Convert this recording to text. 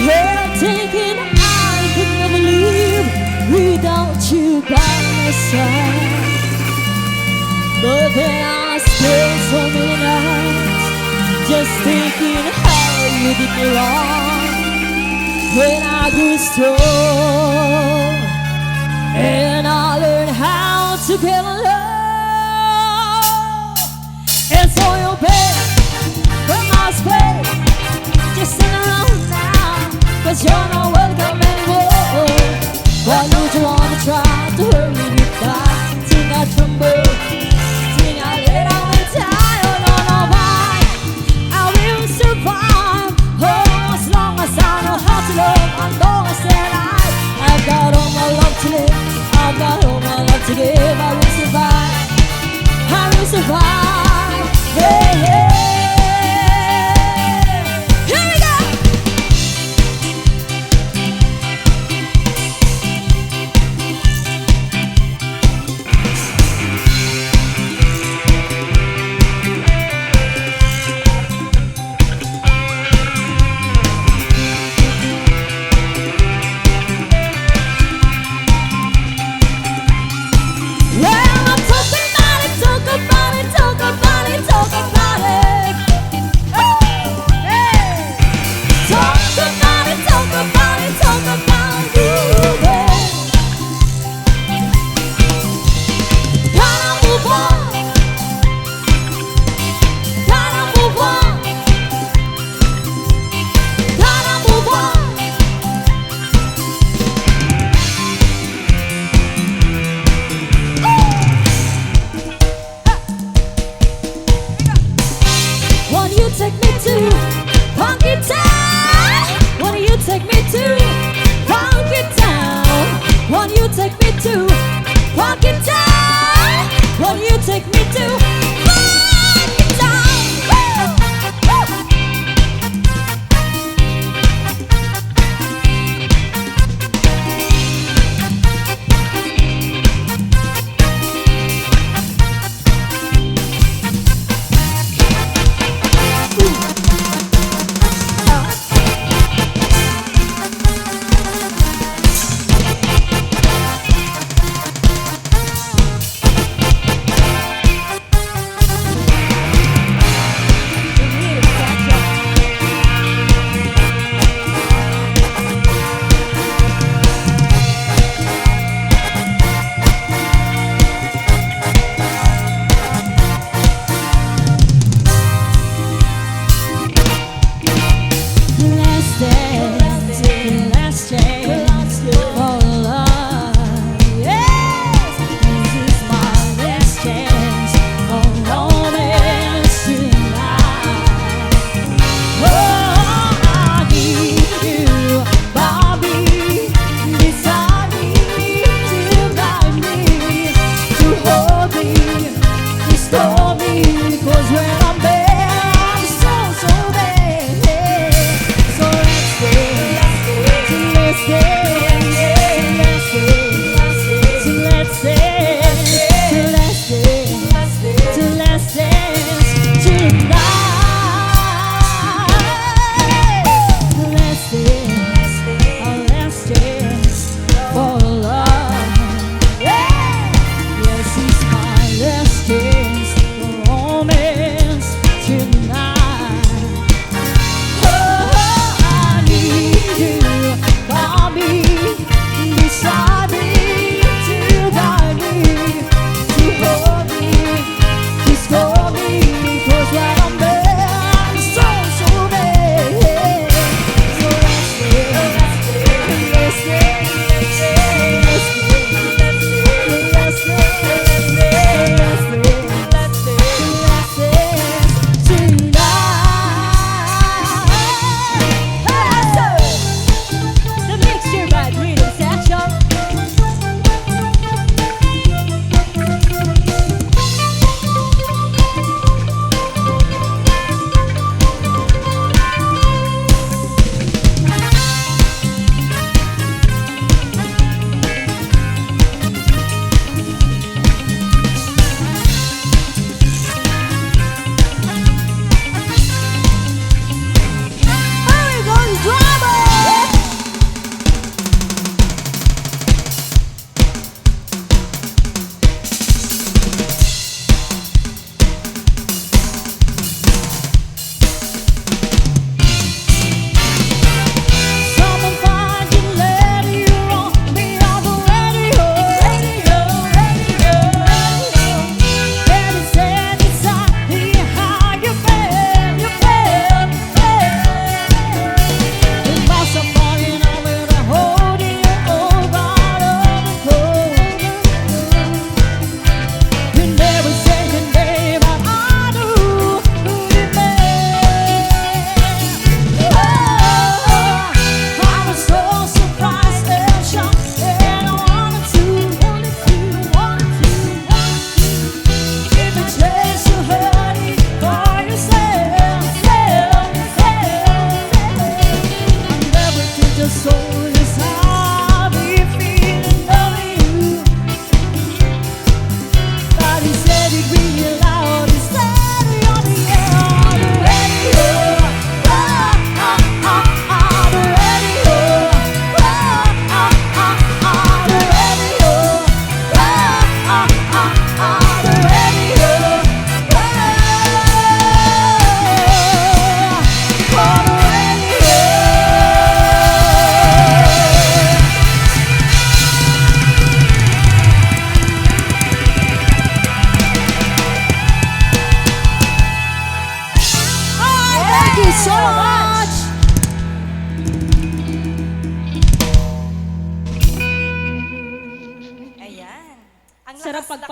Yeah, thinking I could never live without you by my side. But then I spent so many nights just thinking how you did me wrong. When I grew strong and I learned how to get along. And so you beg from my space, just stand around now, 'cause you're not welcome anymore. Why don't you wanna try to hurt me with that? Think I tremble, think I let out and die. Oh no, no, why? I will survive. Oh, as long as I know how to love, I know I said I've got all my love to live, I've got all my love to give. I will survive, I will survive. Hey, hey. Bobby. your soul is how we feel loving you. But instead it really loud, instead on the air, on the radio. On the radio. On the radio. On the radio. Thank you so much. Ayan. Ang Sarap lakas